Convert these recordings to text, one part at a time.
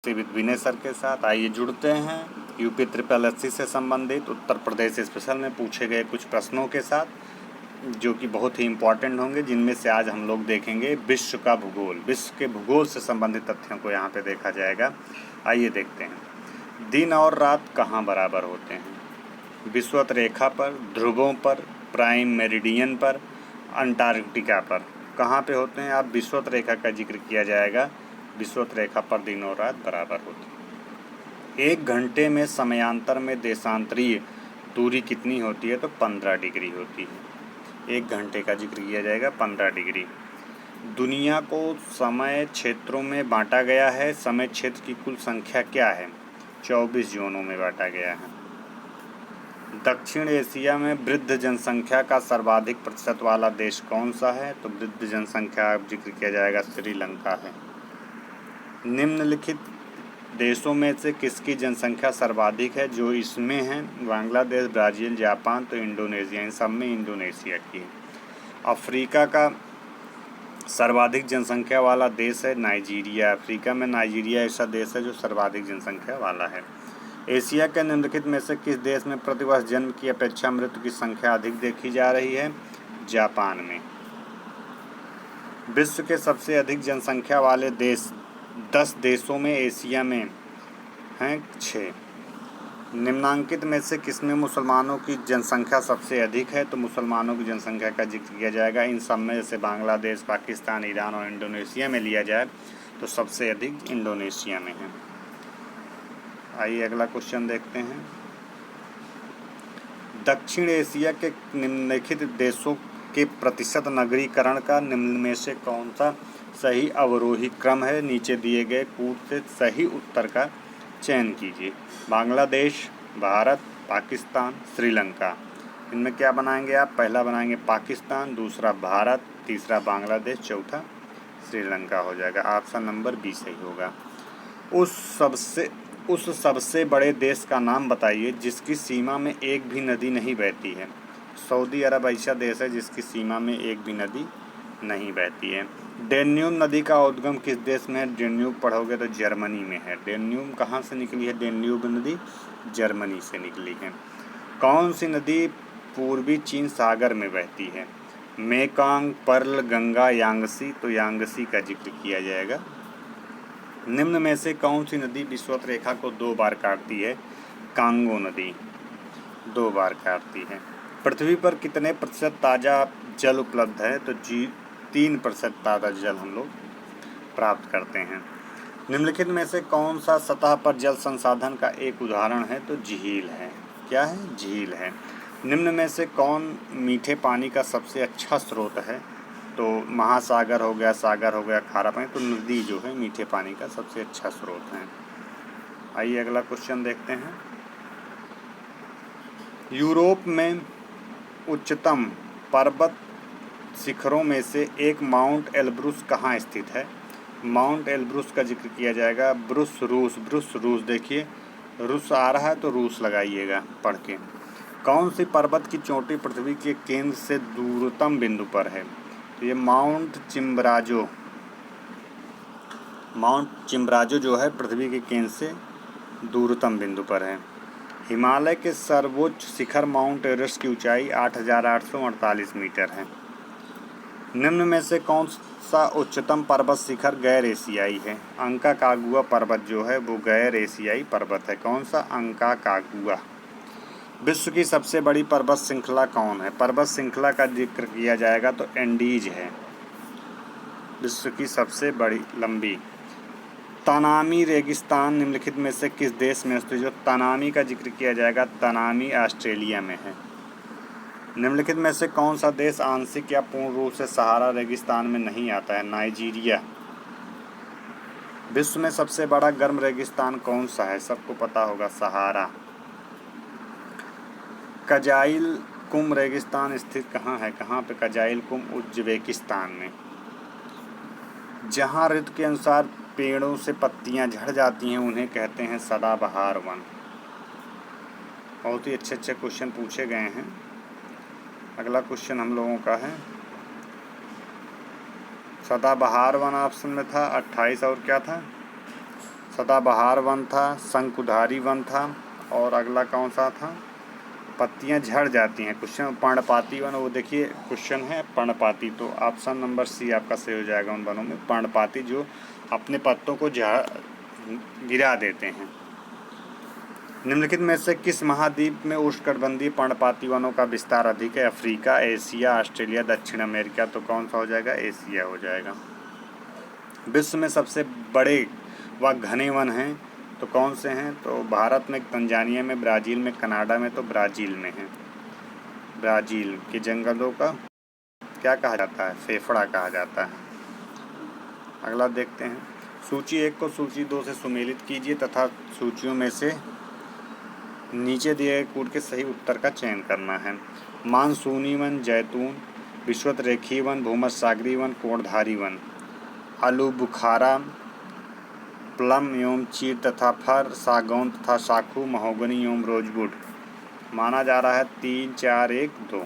With Vinay sir के साथ। आइए जुड़ते हैं यूपी ट्रिपल एससी से संबंधित उत्तर प्रदेश स्पेशल में पूछे गए कुछ प्रश्नों के साथ, जो कि बहुत ही इम्पॉर्टेंट होंगे, जिनमें से आज हम लोग देखेंगे विश्व का भूगोल। विश्व के भूगोल से संबंधित तथ्यों को यहाँ पे देखा जाएगा। आइए देखते हैं। दिन और रात कहाँ बराबर होते हैं? विषुवत रेखा पर, ध्रुवों पर, प्राइम मेरिडियन पर, अंटार्कटिका पर। कहाँ पे होते हैं? आप विषुवत रेखा का जिक्र किया जाएगा। विषुवत रेखा पर दिन और रात बराबर होती है। 1 घंटे में समयांतर में देशांतरीय दूरी कितनी होती है? तो 15 डिग्री होती है। 1 घंटे का जिक्र किया जाएगा, 15 डिग्री। दुनिया को समय क्षेत्रों में बांटा गया है। समय क्षेत्र की कुल संख्या क्या है? 24 जोनों में बांटा गया है। दक्षिण एशिया में वृद्ध जनसंख्या का सर्वाधिक प्रतिशत वाला देश कौन सा है? तो वृद्ध जनसंख्या जिक्र किया जाएगा, श्रीलंका है। निम्नलिखित देशों में से किसकी जनसंख्या सर्वाधिक है? जो इसमें है बांग्लादेश, ब्राज़ील, जापान, तो इंडोनेशिया। इन सब में इंडोनेशिया की है। अफ्रीका का सर्वाधिक जनसंख्या वाला देश है नाइजीरिया। अफ्रीका में नाइजीरिया ऐसा देश है जो सर्वाधिक जनसंख्या वाला है। एशिया के निम्नलिखित में से किस देश में प्रतिवर्ष जन्म की अपेक्षा मृत्यु की संख्या अधिक देखी जा रही है? जापान में। विश्व के सबसे अधिक जनसंख्या वाले देश 10 देशों में एशिया में हैं 6। निम्नांकित में से किसमें मुसलमानों की जनसंख्या सबसे अधिक है? तो मुसलमानों की जनसंख्या का जिक्र किया जाएगा। इन सब में जैसे बांग्लादेश, पाकिस्तान, ईरान और इंडोनेशिया में लिया जाए तो सबसे अधिक इंडोनेशिया में है। आइए अगला क्वेश्चन देखते हैं। दक्षिण एशिया के निम्नलिखित देशों के प्रतिशत नगरीकरण का निम्न में से कौन सा सही अवरोही क्रम है? नीचे दिए गए कूट से सही उत्तर का चयन कीजिए। बांग्लादेश, भारत, पाकिस्तान, श्रीलंका। इनमें क्या बनाएंगे आप? पहला बनाएंगे पाकिस्तान, दूसरा भारत, तीसरा बांग्लादेश, चौथा श्रीलंका हो जाएगा। ऑप्शन नंबर बी सही होगा। उस सबसे बड़े देश का नाम बताइए जिसकी सीमा में एक भी नदी नहीं बहती है। सऊदी अरब ऐसा देश है जिसकी सीमा में एक भी नदी नहीं बहती है। डेन्यूब नदी का उद्गम किस देश में है? डेन्यूब पढ़ोगे तो जर्मनी में है। डेन्यूब कहाँ से निकली है? डेन्यूब नदी जर्मनी से निकली है। कौन सी नदी पूर्वी चीन सागर में बहती है? मेकांग, पर्ल, गंगा, यांगसी, तो यांगसी का जिक्र किया जाएगा। निम्न में से कौन सी नदी विषुवत रेखा को 2 बार काटती है? कांगो नदी 2 बार काटती है। पृथ्वी पर कितने प्रतिशत ताज़ा जल उपलब्ध है? तो 3% ताज़ा जल हम लोग प्राप्त करते हैं। निम्नलिखित में से कौन सा सतह पर जल संसाधन का एक उदाहरण है? तो झील है। क्या है? झील है। निम्न में से कौन मीठे पानी का सबसे अच्छा स्रोत है? तो महासागर हो गया, सागर हो गया, खारा पानी। तो नदी जो है मीठे पानी का सबसे अच्छा स्रोत है। आइए अगला क्वेश्चन देखते हैं। यूरोप में उच्चतम पर्वत शिखरों में से एक माउंट एल्ब्रुस कहाँ स्थित है? माउंट एल्ब्रुस का जिक्र किया जाएगा। ब्रुस रूस। देखिए रूस आ रहा है तो रूस लगाइएगा पढ़ के। कौन सी पर्वत की चोटी पृथ्वी के केंद्र से दूरतम बिंदु पर है? तो ये माउंट चिम्बराजो जो है पृथ्वी के केंद्र से दूरतम बिंदु पर है। हिमालय के सर्वोच्च शिखर माउंट एवरेस्ट की ऊंचाई 8,848 मीटर है। निम्न में से कौन सा उच्चतम पर्वत शिखर गैर एशियाई है? अंकाकागुआ पर्वत जो है वो गैर एशियाई पर्वत है। कौन सा? अंकाकागुआ। विश्व की सबसे बड़ी पर्वत श्रृंखला कौन है? पर्वत श्रृंखला का जिक्र किया जाएगा तो एंडीज है विश्व की सबसे बड़ी लंबी। तनामी रेगिस्तान निम्नलिखित में से किस देश में स्थित? जो तनामी का जिक्र किया जाएगा, तनामी ऑस्ट्रेलिया में है। निम्नलिखित में से कौन सा देश आंशिक या पूर्ण रूप से सहारा रेगिस्तान में नहीं आता है? नाइजीरिया। विश्व में सबसे बड़ा गर्म रेगिस्तान कौन सा है? सबको पता होगा, सहारा। कजाइल कुम रेगिस्तान स्थित कहाँ है? कहाँ पे? कजाइल कुम उज्बेकिस्तान में। जहाँ ऋतु के अनुसार पेड़ों से पत्तियाँ झड़ जाती हैं उन्हें कहते हैं सदाबहार वन। बहुत ही अच्छे क्वेश्चन पूछे गए हैं। अगला क्वेश्चन हम लोगों का है, सदाबहार वन ऑप्शन में था 28 और क्या था? सदाबहार वन था, शंकुधारी वन था, और अगला कौन सा था? पत्तियां झड़ जाती हैं। क्वेश्चन पर्णपाती वन, वो देखिए क्वेश्चन है पर्णपाती, तो ऑप्शन नंबर सी आपका सही हो जाएगा उन वनों में। पर्णपाती जो अपने पत्तों को गिरा देते हैं। निम्नलिखित में से किस महाद्वीप में उष्णकटिबंधीय पर्णपाती वनों का विस्तार अधिक है? अफ्रीका, एशिया, ऑस्ट्रेलिया, दक्षिण अमेरिका। तो कौन सा हो जाएगा? एशिया हो जाएगा। विश्व में सबसे बड़े व घने वन हैं तो कौन से हैं? तो भारत में, तंजानिया में, ब्राज़ील में, कनाडा में। तो ब्राज़ील में है। ब्राज़ील के जंगलों का क्या कहा जाता है? फेफड़ा कहा जाता है। अगला देखते हैं। सूची 1 को सूची 2 से सुमेलित कीजिए तथा सूचियों में से नीचे दिए गए कूट के सही उत्तर का चयन करना है। मानसूनी वन, जैतून, विषुवत-रेखीय वन, भूमध्यसागरीय वन, कोणधारी वन, आलूबुखारा, प्लम एवं चीड़ तथा फर, सागौन तथा साखू, महोगनी एवं रोजवुड। माना जा रहा है 3, 4, 1, 2।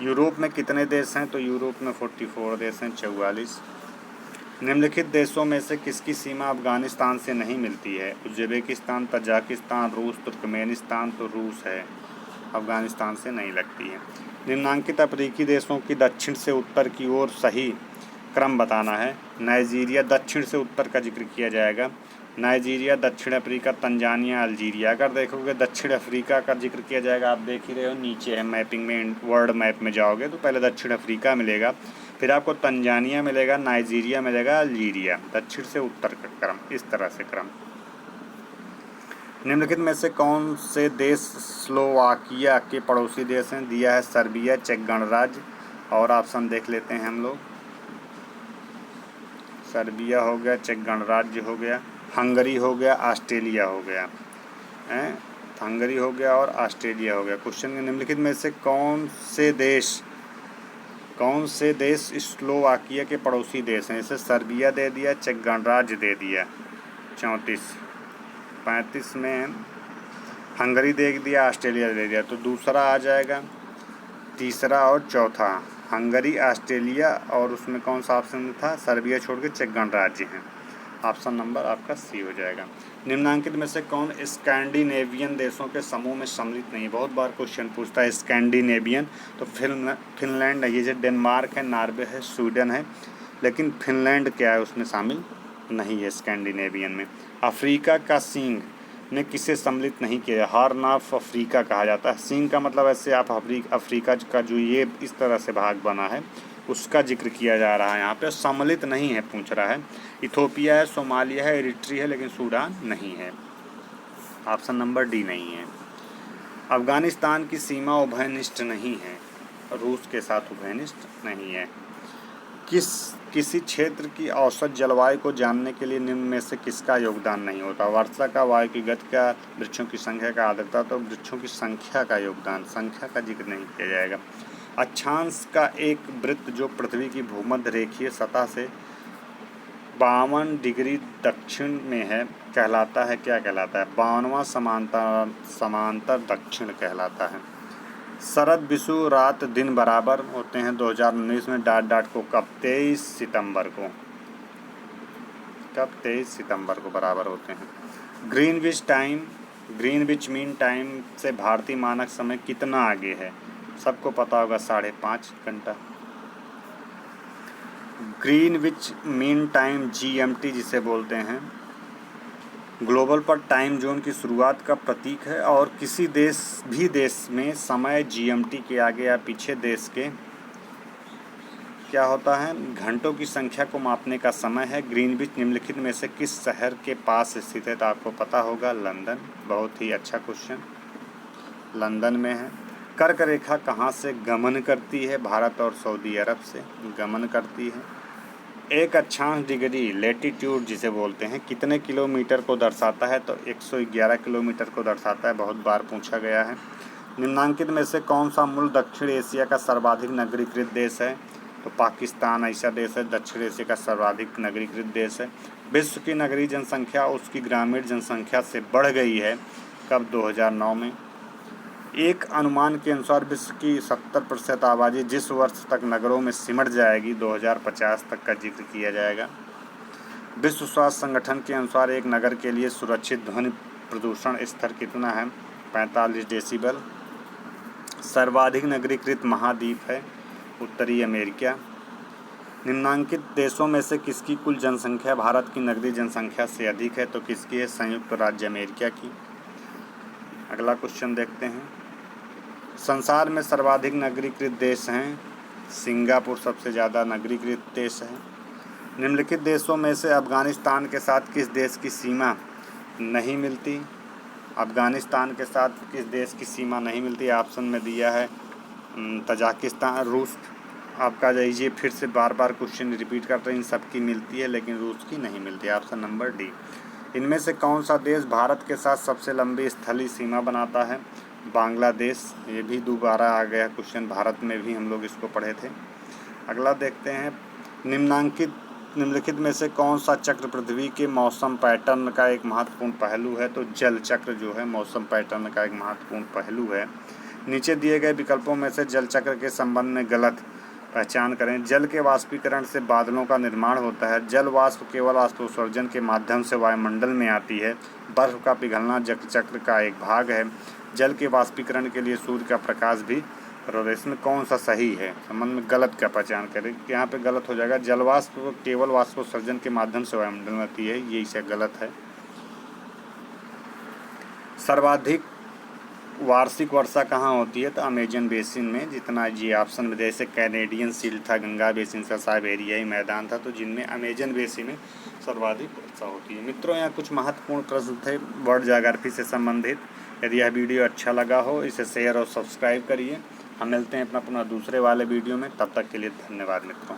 यूरोप में कितने देश हैं? तो यूरोप में 44 देश हैं, 44। निम्नलिखित देशों में से किसकी सीमा अफगानिस्तान से नहीं मिलती है? उज्बेकिस्तान, तजाकिस्तान, रूस, तुर्कमेनिस्तान। तो रूस है, अफगानिस्तान से नहीं लगती है। निम्नांकित अफ्रीकी देशों की दक्षिण से उत्तर की ओर सही क्रम बताना है। नाइजीरिया, दक्षिण से उत्तर का जिक्र किया जाएगा। नाइजीरिया, दक्षिण अफ्रीका, तंजानिया, अल्जीरिया। अगर देखोगे दक्षिण अफ्रीका का जिक्र किया जाएगा, आप देख ही रहे हो नीचे है मैपिंग में, वर्ल्ड मैप में जाओगे तो पहले दक्षिण अफ्रीका मिलेगा, फिर आपको तंजानिया मिलेगा, नाइजीरिया मिलेगा, अल्जीरिया। दक्षिण से उत्तर का क्रम, इस तरह से क्रम। निम्नलिखित में से कौन से देश स्लोवाकिया के पड़ोसी देश हैं? दिया है सर्बिया, चेक गणराज्य। और ऑप्शन देख लेते हैं हम लोग। सर्बिया हो गया, चेक गणराज्य हो गया, हंगरी हो गया, ऑस्ट्रेलिया हो गया। हंगरी हो गया और ऑस्ट्रेलिया हो गया। क्वेश्चन में निम्नलिखित में से कौन से देश स्लोवाकिया के पड़ोसी देश हैं? जैसे सर्बिया दे दिया, चेक गणराज्य दे दिया 34, 35 में हंगरी दे दिया, ऑस्ट्रेलिया दे दिया। तो दूसरा आ जाएगा, तीसरा और चौथा हंगरी, ऑस्ट्रेलिया, और उसमें कौन सा ऑप्शन था? सर्बिया छोड़ के चेक गणराज्य हैं। ऑप्शन नंबर आपका सी हो जाएगा। निम्नांकित में से कौन स्कैंडिनेवियन देशों के समूह में सम्मिलित नहीं? बहुत बार क्वेश्चन पूछता है स्कैंडिनेवियन, तो फिनलैंड है, ये जो डेनमार्क है, नॉर्वे है, स्वीडन है, लेकिन फिनलैंड क्या है उसमें शामिल नहीं है स्कैंडिनेवियन में। अफ्रीका का सींग ने किसे सम्मिलित नहीं किया? हॉर्न ऑफ अफ्रीका कहा जाता है। सींग का मतलब ऐसे आप अफ्रीका का जो ये इस तरह से भाग बना है उसका जिक्र किया जा रहा है यहाँ पे, सम्मिलित नहीं है पूछ रहा है। इथोपिया है, सोमालिया है, इरिट्री है, लेकिन सूडान नहीं है। ऑप्शन नंबर डी नहीं है। अफगानिस्तान की सीमा उभयनिष्ठ नहीं है, रूस के साथ उभयनिष्ठ नहीं है। किसी क्षेत्र की औसत जलवायु को जानने के लिए निम्न में से किसका योगदान नहीं होता? वर्षा का, वायु की गति का, वृक्षों की संख्या का, आर्द्रता। तो वृक्षों की संख्या का योगदान, संख्या का जिक्र नहीं किया जाएगा। अक्षांश का एक वृत्त जो पृथ्वी की भूमध्य रेखीय सतह से 52 डिग्री दक्षिण में है कहलाता है, क्या कहलाता है? 52वां समांतर दक्षिण कहलाता है। शरद, विषु, रात, दिन बराबर होते हैं 2019 में डॉट को कब? 23 सितंबर को। कब? 23 सितंबर को बराबर होते हैं। ग्रीनविच मीन टाइम से भारतीय मानक समय कितना आगे है? सबको पता होगा, 5.5 घंटा। ग्रीनविच मीन टाइम GMT जिसे बोलते हैं, ग्लोबल पर टाइम जोन की शुरुआत का प्रतीक है और किसी देश में समय GMT के आगे या पीछे देश के क्या होता है? घंटों की संख्या को मापने का समय है। ग्रीनविच निम्नलिखित में से किस शहर के पास स्थित है? तो आपको पता होगा, लंदन। बहुत ही अच्छा क्वेश्चन, लंदन में है। कर्क रेखा कहाँ से गमन करती है? भारत और सऊदी अरब से गमन करती है। एक अक्षांश डिग्री लेटीट्यूड जिसे बोलते हैं कितने किलोमीटर को दर्शाता है? तो 111 किलोमीटर को दर्शाता है, बहुत बार पूछा गया है। निम्नांकित में से कौन सा मुल्क दक्षिण एशिया का सर्वाधिक नगरीकृत देश है? तो पाकिस्तान ऐसा देश है, दक्षिण एशिया का सर्वाधिक नगरीकृत देश है। विश्व की नगरीय जनसंख्या उसकी ग्रामीण जनसंख्या से बढ़ गई है, कब? 2009 में। एक अनुमान के अनुसार विश्व की 70% आबादी जिस वर्ष तक नगरों में सिमट जाएगी 2050 तक का जिक्र किया जाएगा। विश्व स्वास्थ्य संगठन के अनुसार एक नगर के लिए सुरक्षित ध्वनि प्रदूषण स्तर कितना है? 45 डेसिबल। सर्वाधिक नगरीकृत महाद्वीप है उत्तरी अमेरिका। निम्नांकित देशों में से किसकी कुल जनसंख्या भारत की नगरीय जनसंख्या से अधिक है? तो किसकी है? संयुक्त राज्य अमेरिका की। अगला क्वेश्चन देखते हैं। संसार में सर्वाधिक नगरीकृत देश हैं। सिंगापुर सबसे ज़्यादा नगरीकृत देश है। निम्नलिखित देशों में से अफगानिस्तान के साथ किस देश की सीमा नहीं मिलती? अफगानिस्तान के साथ किस देश की सीमा नहीं मिलती? ऑप्शन में दिया है तजाकिस्तान, रूस। आपका जाइए फिर से बार बार क्वेश्चन रिपीट करते हैं, इन सब की मिलती है लेकिन रूस की नहीं मिलती। Option number D. इनमें से कौन सा देश भारत के साथ सबसे लंबी स्थलीय सीमा बनाता है? बांग्लादेश। ये भी दोबारा आ गया क्वेश्चन, भारत में भी हम लोग इसको पढ़े थे। अगला देखते हैं। निम्नलिखित में से कौन सा चक्र पृथ्वी के मौसम पैटर्न का एक महत्वपूर्ण पहलू है? तो जल चक्र जो है मौसम पैटर्न का एक महत्वपूर्ण पहलू है। नीचे दिए गए विकल्पों में से जल चक्र के संबंध में गलत पहचान करें। जल के वाष्पीकरण से बादलों का निर्माण होता है। जल वाष्प केवल वाष्पोत्सर्जन के माध्यम से वायुमंडल में आती है। बर्फ का पिघलना जल चक्र का एक भाग है। जल के वाष्पीकरण के लिए सूर्य का प्रकाश भी और इसमें कौन सा सही है? संबंध में गलत का पहचान करें। यहाँ पे गलत हो जाएगा। जल वाष्प केवल वाष्पोत्सर्जन के माध्यम से वायुमंडल में आती है, ये इसे गलत है। सर्वाधिक वार्षिक वर्षा कहाँ होती है? तो अमेजन बेसिन में। जितना ये ऑप्शन में जैसे कैनेडियन शील्ड था, गंगा बेसिन का साइबेरियाई मैदान था, तो जिनमें अमेजन बेसिन में सर्वाधिक वर्षा होती है। मित्रों, यहाँ कुछ महत्वपूर्ण प्रश्न थे वर्ल्ड ज्योग्राफी से संबंधित। यदि यह वीडियो अच्छा लगा हो इसे शेयर और सब्सक्राइब करिए। हम मिलते हैं अपना पुनः दूसरे वाले वीडियो में। तब तक के लिए धन्यवाद मित्रों।